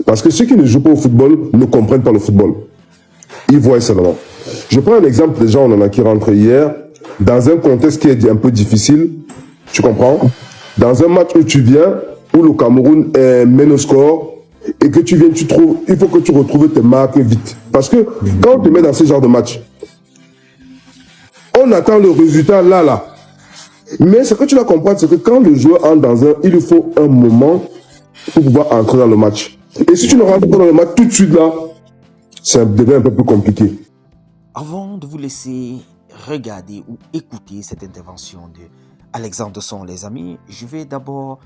Parce que ceux qui ne jouent pas au football ne comprennent pas le football. Ils voient seulement. Je prends un exemple, déjà on en a qui rentrent hier, dans un contexte qui est un peu difficile, tu comprends? Dans un match où tu viens, où le Cameroun mène au score, et que tu viens, tu trouves, il faut que tu retrouves tes marques vite. Parce que quand on te met dans ce genre de match, on attend le résultat là. Mais ce que tu dois comprendre, c'est que quand le joueur entre dans il lui faut un moment pour pouvoir entrer dans le match. Et si tu ne rentres pas dans le match tout de suite là, ça devient un peu plus compliqué. Avant de vous laisser regarder ou écouter cette intervention de Alexandre Son, les amis, je vais d'abord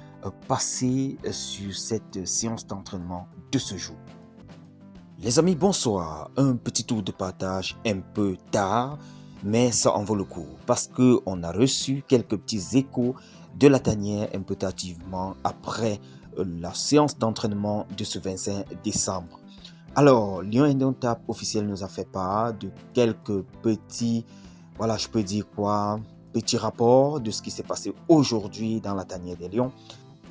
passer sur cette séance d'entraînement de ce jour. Les amis, bonsoir. Un petit tour de partage un peu tard, mais ça en vaut le coup parce qu'on a reçu quelques petits échos de la tanière un peu tardivement après la séance d'entraînement de ce 25 décembre. Alors, Lion Indomptable officiel nous a fait part de quelques petits, je peux dire quoi, petits rapports de ce qui s'est passé aujourd'hui dans la tanière des Lions.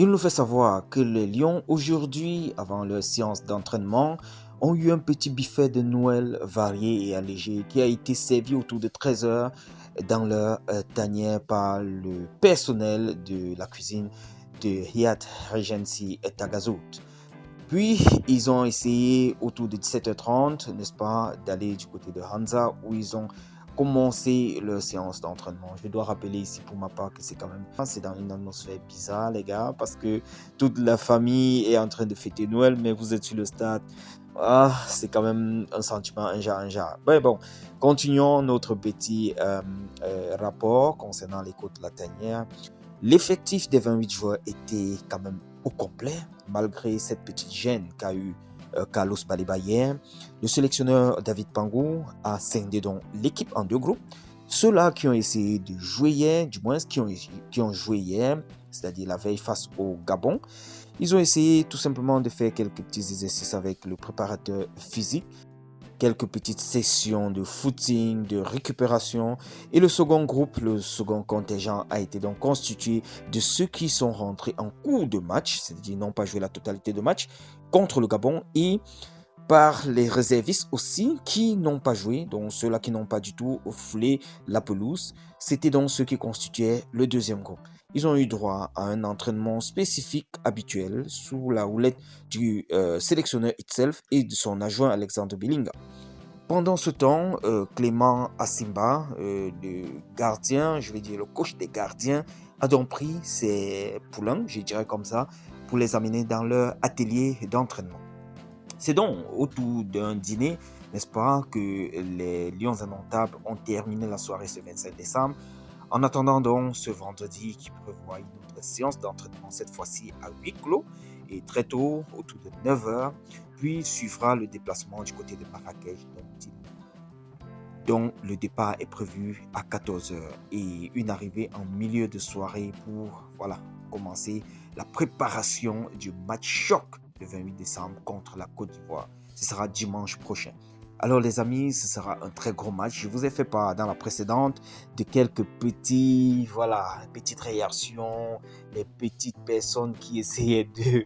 Il nous fait savoir que les Lions aujourd'hui, avant leur séance d'entraînement, ont eu un petit buffet de Noël varié et allégé qui a été servi autour de 13 heures dans leur tanière par le personnel de la cuisine de Hyatt Regency Tagazout. Puis, ils ont essayé autour de 17h30, n'est-ce pas, d'aller du côté de Hansa où ils ont commencé leur séance d'entraînement. Je dois rappeler ici pour ma part que c'est dans une atmosphère bizarre, les gars, parce que toute la famille est en train de fêter Noël, mais vous êtes sur le stade. C'est quand même un sentiment, un genre. Mais bon, continuons notre petit rapport concernant les côtes de la tanière. L'effectif des 28 joueurs était quand même au complet, malgré cette petite gêne qu'a eu Carlos Baleba hier. Le sélectionneur David Pangou a scindé donc l'équipe en deux groupes. Ceux-là qui ont essayé de jouer hier, du moins qui ont joué hier, c'est-à-dire la veille face au Gabon, ils ont essayé tout simplement de faire quelques petits exercices avec le préparateur physique, quelques petites sessions de footing, de récupération. Et le second groupe, le second contingent a été donc constitué de ceux qui sont rentrés en cours de match, c'est-à-dire n'ont pas joué la totalité de match contre le Gabon, et par les réservistes aussi qui n'ont pas joué, donc ceux-là qui n'ont pas du tout foulé la pelouse. C'était donc ceux qui constituaient le deuxième groupe. Ils ont eu droit à un entraînement spécifique habituel sous la houlette du sélectionneur itself et de son adjoint Alexandre Bilinga. Pendant ce temps, Clément Asimba, le gardien, je vais dire le coach des gardiens, a donc pris ses poulains, je dirais comme ça, pour les amener dans leur atelier d'entraînement. C'est donc autour d'un dîner, n'est-ce pas, que les Lions Indomptables ont terminé la soirée ce 25 décembre. En attendant donc ce vendredi qui prévoit une autre séance d'entraînement, cette fois-ci à huis clos, et très tôt, autour de 9h, puis suivra le déplacement du côté de Marrakech, dont le départ est prévu à 14h et une arrivée en milieu de soirée pour commencer la préparation du match choc le 28 décembre contre la Côte d'Ivoire. Ce sera dimanche prochain. Alors les amis, ce sera un très gros match. Je vous ai fait part dans la précédente de quelques petites réactions, les petites personnes qui essayaient de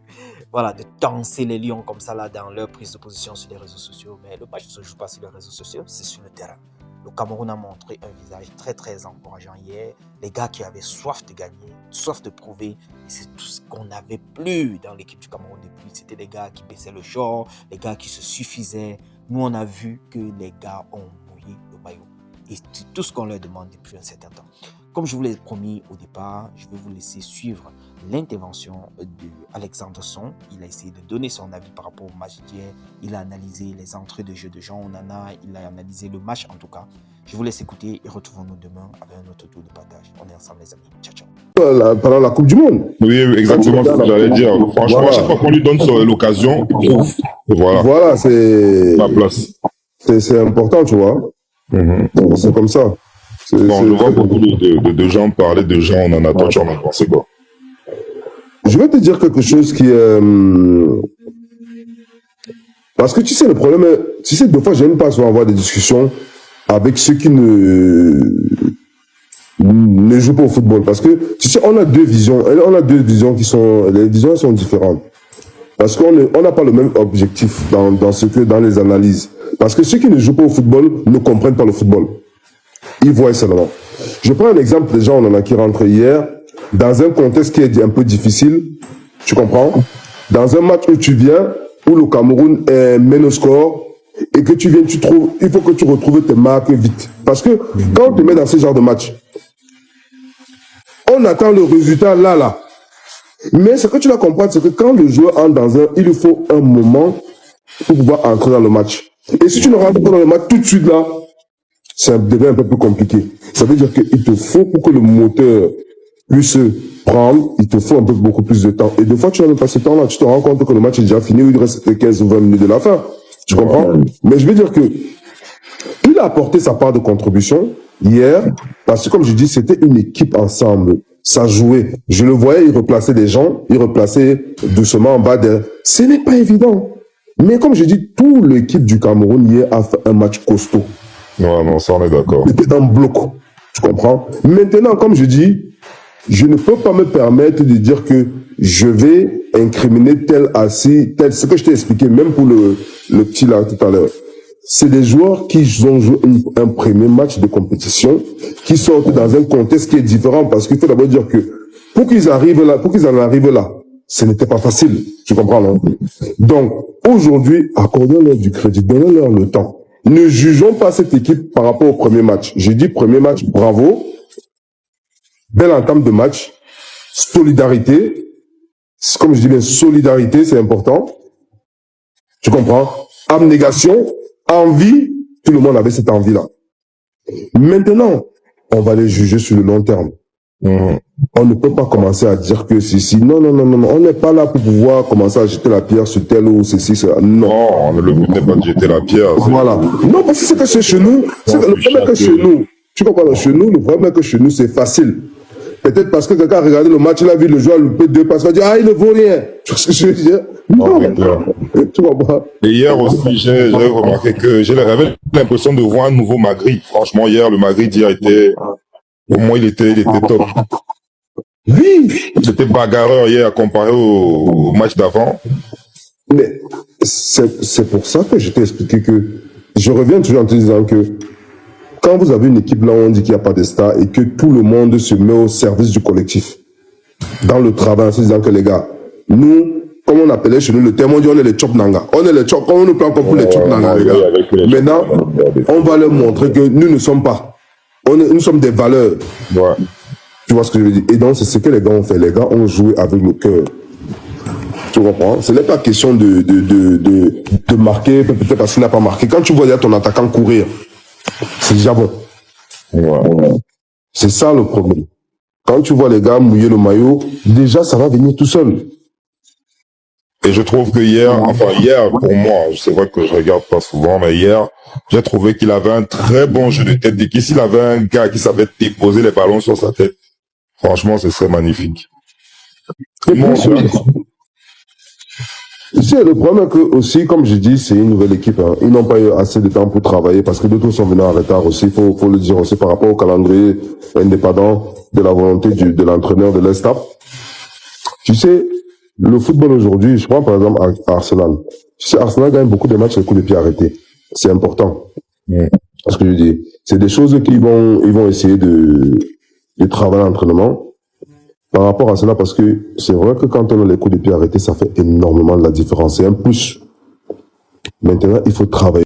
danser les lions comme ça là dans leur prise de position sur les réseaux sociaux. Mais le match ne se joue pas sur les réseaux sociaux, c'est sur le terrain. Le Cameroun a montré un visage très très encourageant hier. Les gars qui avaient soif de gagner, soif de prouver. Et c'est tout ce qu'on n'avait plus dans l'équipe du Cameroun depuis. C'était des gars qui baissaient le short, les gars qui se suffisaient. Nous, on a vu que les gars ont mouillé le maillot. Et c'est tout ce qu'on leur demande depuis un certain temps. Comme je vous l'ai promis au départ, je vais vous laisser suivre l'intervention de Alexandre Son. Il a essayé de donner son avis par rapport au match d'hier. Il a analysé les entrées de jeu de Jean Onana. Il a analysé le match en tout cas. Je vous laisse écouter et retrouvons-nous demain avec un autre tour de partage. On est ensemble les amis. Ciao, ciao. Pendant la Coupe du Monde. Oui, exactement ce que j'allais dire. Franchement, à chaque fois qu'on lui donne l'occasion, il prouve. Voilà, c'est ma place. C'est important, tu vois. C'est comme ça. Je vois beaucoup de gens parler de gens, on en a toi, tu en as pensé quoi? Je vais te dire quelque chose qui est... Parce que tu sais, le problème est... Tu sais, des fois, j'aime pas souvent avoir des discussions avec ceux qui ne jouent pas au football. Parce que, tu sais, on a deux visions qui sont... Les visions sont différentes. Parce qu'on n'a pas le même objectif dans les analyses. Parce que ceux qui ne jouent pas au football ne comprennent pas le football. Ils voient seulement. Je prends un exemple, déjà on en a qui rentrent hier, dans un contexte qui est un peu difficile, tu comprends? Dans un match où tu viens, où le Cameroun mène au score, et que tu viens, il faut que tu retrouves tes marques vite. Parce que quand on te met dans ce genre de match, on attend le résultat là. Mais ce que tu dois comprendre, c'est que quand le joueur entre il lui faut un moment pour pouvoir entrer dans le match. Et si tu ne rentres pas dans le match tout de suite là, ça devient un peu plus compliqué. Ça veut dire qu'il te faut, pour que le moteur puisse prendre, il te faut beaucoup plus de temps. Et des fois, tu n'as même pas ce temps-là. Tu te rends compte que le match est déjà fini, il reste 15 ou 20 minutes de la fin. Tu comprends? Mais je veux dire que il a apporté sa part de contribution hier, parce que comme je dis, c'était une équipe ensemble. Ça jouait. Je le voyais, il replaçait des gens, il replaçait doucement en bas de... Ce n'est pas évident. Mais comme je dis, toute l'équipe du Cameroun hier a fait un match costaud. Ouais, non, ça on est d'accord. C'était un bloc. Tu comprends? Maintenant, comme je dis, je ne peux pas me permettre de dire que je vais incriminer tel, ce que je t'ai expliqué, même pour le petit là tout à l'heure. C'est des joueurs qui ont joué un premier match de compétition, qui sortent dans un contexte qui est différent, parce qu'il faut d'abord dire que pour qu'ils en arrivent là, ce n'était pas facile. Tu comprends, non? Donc, aujourd'hui, accordons-leur du crédit, donnons-leur le temps. Ne jugeons pas cette équipe par rapport au premier match. J'ai dit premier match, bravo. Belle entame de match. Solidarité. Comme je dis bien, solidarité, c'est important. Tu comprends? Abnégation, envie. Tout le monde avait cette envie-là. Maintenant, on va les juger sur le long terme. On ne peut pas commencer à dire que ceci. Non. On n'est pas là pour pouvoir commencer à jeter la pierre sur tel ou ceci, cela. Non. Non, le but n'est pas de jeter la pierre. Voilà. Non, parce que c'est que c'est chez nous. Le problème est que chez nous, tu comprends, chez nous, le problème est que chez nous, c'est facile. Peut-être parce que quelqu'un a regardé le match, il a vu le joueur louper 2 passes, il va dire, ah, il ne vaut rien. Tu vois ce que je veux dire? Non. Tu comprends? Et hier aussi, j'ai remarqué que j'avais l'impression de voir un nouveau Magritte. Franchement, hier, le Magritte hier était, au moins, il était top. Oui. C'était bagarreur hier comparé au match d'avant. Mais c'est pour ça que je t'ai expliqué que je reviens toujours en te disant que quand vous avez une équipe là où on dit qu'il n'y a pas de stars et que tout le monde se met au service du collectif, dans le travail, en se disant que les gars, nous, comme on appelait chez nous le terme, on dit on est les chop nanga. On est les chop, on nous prend comme pour les chop nanga, les gars. Maintenant, on va leur montrer que nous ne sommes pas. Nous sommes des valeurs. Ouais. Tu vois ce que je veux dire? Et donc, c'est ce que les gars ont fait. Les gars ont joué avec le cœur. Tu comprends? Ce n'est pas question de marquer, peut-être parce qu'il n'a pas marqué. Quand tu vois déjà ton attaquant courir, c'est déjà bon. Ouais. C'est ça le problème. Quand tu vois les gars mouiller le maillot, déjà ça va venir tout seul. Et je trouve que hier, pour moi, c'est vrai que je regarde pas souvent, mais hier, j'ai trouvé qu'il avait un très bon jeu de tête. Dès qu'il avait un gars qui savait déposer les ballons sur sa tête, franchement, ce serait magnifique. Le problème est que aussi, comme je dis, c'est une nouvelle équipe. Hein. Ils n'ont pas eu assez de temps pour travailler parce que d'autres sont venus en retard aussi. Faut le dire aussi par rapport au calendrier indépendant de la volonté de l'entraîneur de l'Estap. Tu sais, le football aujourd'hui, je prends par exemple Arsenal. Tu sais, Arsenal gagne beaucoup de matchs avec coups de pied arrêtés. C'est important. Parce que je dis, c'est des choses qu'ils vont essayer de travailler en entraînement. Par rapport à cela, parce que c'est vrai que quand on a les coups de pied arrêtés, ça fait énormément de la différence. C'est un plus. Maintenant, il faut travailler.